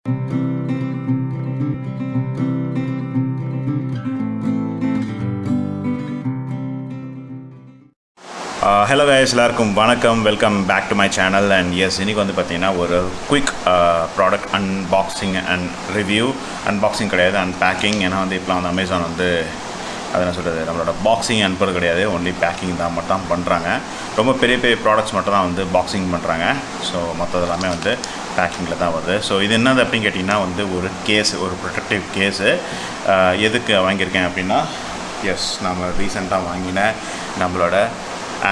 Hello guys, எல்லாருக்கும் வணக்கம். Welcome back to my channel. And yes, இன்றைக்கி வந்து பார்த்திங்கன்னா ஒரு quick product unboxing and review. Unboxing கிடையாது, அன்பேக்கிங். ஏன்னா வந்து இப்போலாம் வந்து அமேசான் வந்து அது என்ன சொல்கிறது, நம்மளோட பாக்ஸிங் அனுப்புறது கிடையாது, ஒன்லி பேக்கிங் தான் மட்டும் பண்ணுறாங்க. ரொம்ப பெரிய பெரிய ப்ராடக்ட்ஸ் மட்டும் தான் வந்து பாக்ஸிங் பண்ணுறாங்க. ஸோ மற்றது எல்லாமே வந்து பேக்கிங்கில் தான் வருது. ஸோ இது என்னது அப்படின்னு கேட்டிங்கன்னா வந்து ஒரு கேஸு, ஒரு ப்ரொடெக்டிவ் கேஸு. எதுக்கு வாங்கியிருக்கேன் அப்படின்னா, எஸ், நம்ம ரீசெண்டாக வாங்கின நம்மளோட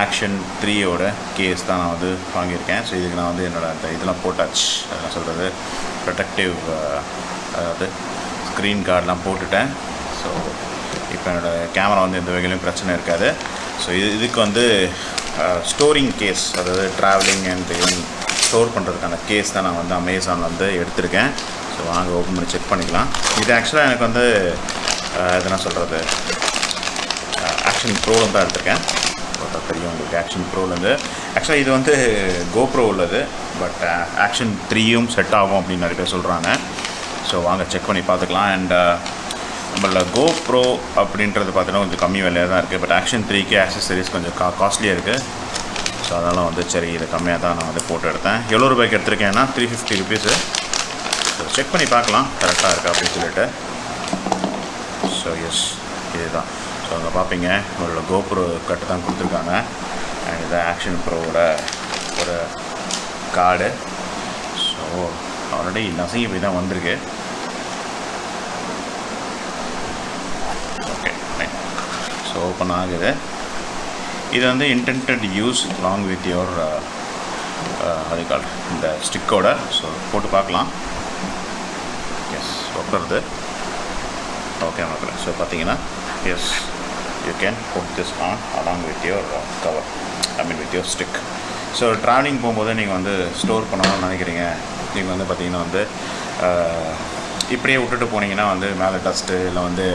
ஆக்ஷன் 3யோட கேஸ் தான் நான் வந்து வாங்கியிருக்கேன். ஸோ இதுக்கு நான் வந்து என்னோடய அந்த இதெல்லாம் போட்டாச்சு, என்ன சொல்கிறது, ப்ரொடெக்டிவ், அதாவது ஸ்க்ரீன் கார்டெலாம் போட்டுட்டேன். ஸோ இப்போ என்னோடய கேமரா வந்து எந்த வகையிலையும் பிரச்சனை இருக்காது. ஸோ இதுக்கு வந்து ஸ்டோரிங் கேஸ், அதாவது ட்ராவலிங் அண்ட் ஈவன் ஸ்டோர் பண்ணுறதுக்கான கேஸ் தான் நான் வந்து அமேசானில் வந்து எடுத்திருக்கேன். ஸோ வாங்க ஓப்பன் பண்ணி செக் பண்ணிக்கலாம். இது ஆக்சுவலாக எனக்கு வந்து எதுனா சொல்கிறது, ஆக்ஷன் ப்ரோவில் தான் எடுத்திருக்கேன். தெரியும் உங்களுக்கு ஆக்ஷன் ப்ரோலேருந்து. ஆக்சுவலாக இது வந்து கோப்ரோ உள்ளது, பட் ஆக்ஷன் 3யும் செட் ஆகும் அப்படின்னு நிறைய பேர் சொல்கிறாங்க. ஸோ வாங்க செக் பண்ணி பார்த்துக்கலாம். அண்ட் நம்மள கோப்ரோ அப்படின்றது பார்த்தீங்கன்னா கொஞ்சம் கம்மி விலையாக தான் இருக்குது, பட் ஆக்ஷன் 3க்கு ஆக்சசரிஸ் கொஞ்சம் காஸ்ட்லியாக இருக்குது. ஸோ அதெல்லாம் வந்து சரி, இது கம்மியாக தான் நான் வந்து போட்டு எடுத்தேன். எவ்வளோ ரூபாய்க்கு எடுத்திருக்கேன்னா 350 ருபீஸு. ஸோ செக் பண்ணி பார்க்கலாம் கரெக்டாக இருக்கா அப்படின்னு சொல்லிட்டு. ஸோ எஸ், இதுதான். ஸோ அங்கே பார்ப்பீங்க, உங்களோட கோப்ரோ கட்டு தான் கொடுத்துருக்காங்க. அண்ட் இதை ஆக்ஷன் ப்ரோவோட ஒரு கார்டு. ஸோ ஆல்ரெடி நசுங்கி போய் தான் வந்திருக்கு. Okay, right. ஸோ ஓப்பன் ஆகுது. இது வந்து intended use long with your அது கார்டு, இந்த ஸ்டிக்கோட. ஸோ போட்டு பார்க்கலாம். எஸ், ஒட்டுறது ஓகே மக்கள். ஸோ பார்த்தீங்கன்னா, S, you can put this on along with your cover, with your stick. So travelling போகும்போது நீங்கள் வந்து ஸ்டோர் பண்ணணும்னு நினைக்கிறீங்க, நீங்கள் வந்து பார்த்தீங்கன்னா வந்து இப்படியே விட்டுட்டு போனீங்கன்னா வந்து மேலே டஸ்ட்டு இல்லை வந்து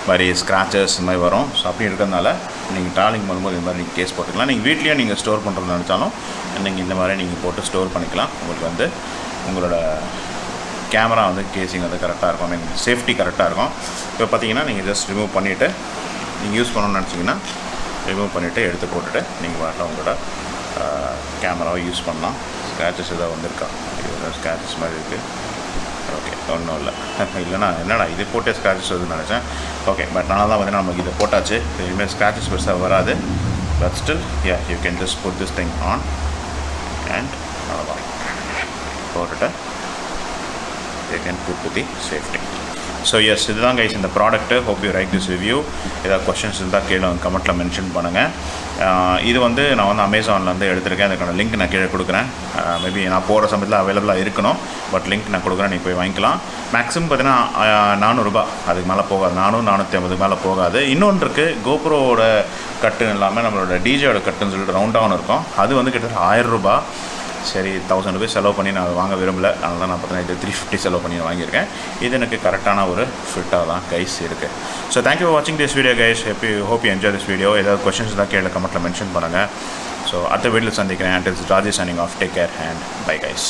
மாதிரி ஸ்க்ராச்சஸ் இந்த மாதிரி வரும். ஸோ அப்படி இருக்கிறதுனால நீங்கள் ட்ராவலிங் பண்ணும்போது இந்த மாதிரி நீங்கள் கேஸ் போட்டுக்கலாம். நீங்கள் வீட்லேயும் நீங்கள் ஸ்டோர் பண்ணுறதுன்னு நினச்சாலும் நீங்கள் இந்த மாதிரி நீங்கள் போட்டு ஸ்டோர் பண்ணிக்கலாம். உங்களுக்கு வந்து உங்களோட கேமரா வந்து கேஸிங் வந்து கரெக்டாக இருக்கும், சேஃப்டி கரெக்டாக இருக்கும். இப்போ பார்த்தீங்கன்னா நீங்கள் ஜஸ்ட் ரிமூவ் பண்ணிவிட்டு நீங்கள் யூஸ் பண்ணணும்னு நினச்சிங்கன்னா ரிமூவ் பண்ணிவிட்டு எடுத்து போட்டுட்டு நீங்கள் வாட்டில் உங்களோட கேமராவை யூஸ் பண்ணலாம். ஸ்க்ராச்சஸ் எதாவது வந்திருக்கா? இது ஸ்க்ராச்சஸ் மாதிரி இருக்குது. ஓகே, ஒன்றும் இல்லை. இல்லைனா என்னடா இது போட்டே ஸ்க்ராச்சஸ் வருதுன்னு நினச்சேன். ஓகே, பட் ஆனால் தான் வந்து நமக்கு இதை போட்டாச்சு. இனிமேல் ஸ்க்ராச்சஸ் பெருசாக வராது. But still you can just put this thing on and அவ்வளோதான் போட்டுட்டு you can put to the safety. So yes, இதுதான் கைஸ் இந்த product. Hope you like this review. ஏதாவது கொஷின்ஸ் இருந்தால் கீழே கமெண்ட்டில் மென்ஷன் பண்ணுங்கள். இது வந்து நான் வந்து அமேசான்லேருந்து எடுத்திருக்கேன். அதுக்கான லிங்க் நான் கீழே கொடுக்குறேன். மேபி நான் போகிற சமயத்தில் அவைலபிளாக இருக்கணும், பட் லிங்க் நான் கொடுக்குறேன், நீங்கள் போய் வாங்கிக்கலாம். மேக்ஸிமம் பார்த்தீங்கன்னா 400 ரூபா, அதுக்கு மேலே போகாது. 450 மேலே போகாது. இன்னொன்று இருக்குது, கோப்ரோவோட கட்டுன்னு இல்லாமல் நம்மளோட டிஜேயோட கட்டுன்னு சொல்லிட்டு ரவுண்டாகவும் இருக்கும். அது வந்து கிட்டத்தட்ட 1000 ரூபா. சரி, 1000 ரூபாய் செலவு பண்ணி நான் வாங்க விரும்பலை, அதனால தான் நான் பார்த்தீங்கன்னா இது 350 செலவு பண்ணி வாங்கியிருக்கேன். இது எனக்கு கரெக்டான ஒரு ஃபிட்டாக தான் கைஸ் இருக்குது. ஸோ தேங்க்யூ ஃபார் வாட்சிங் this video guys. Hope you enjoy this video. ஏதாவது கொஸ்டின்ஸ் தான் கீழே கமெண்ட்டில் மென்ஷன் பண்ணுங்கள். ஸோ அடுத்த வீடியோவில் சந்திக்கிறேன். Until Rajesh signing off. Take care and bye guys.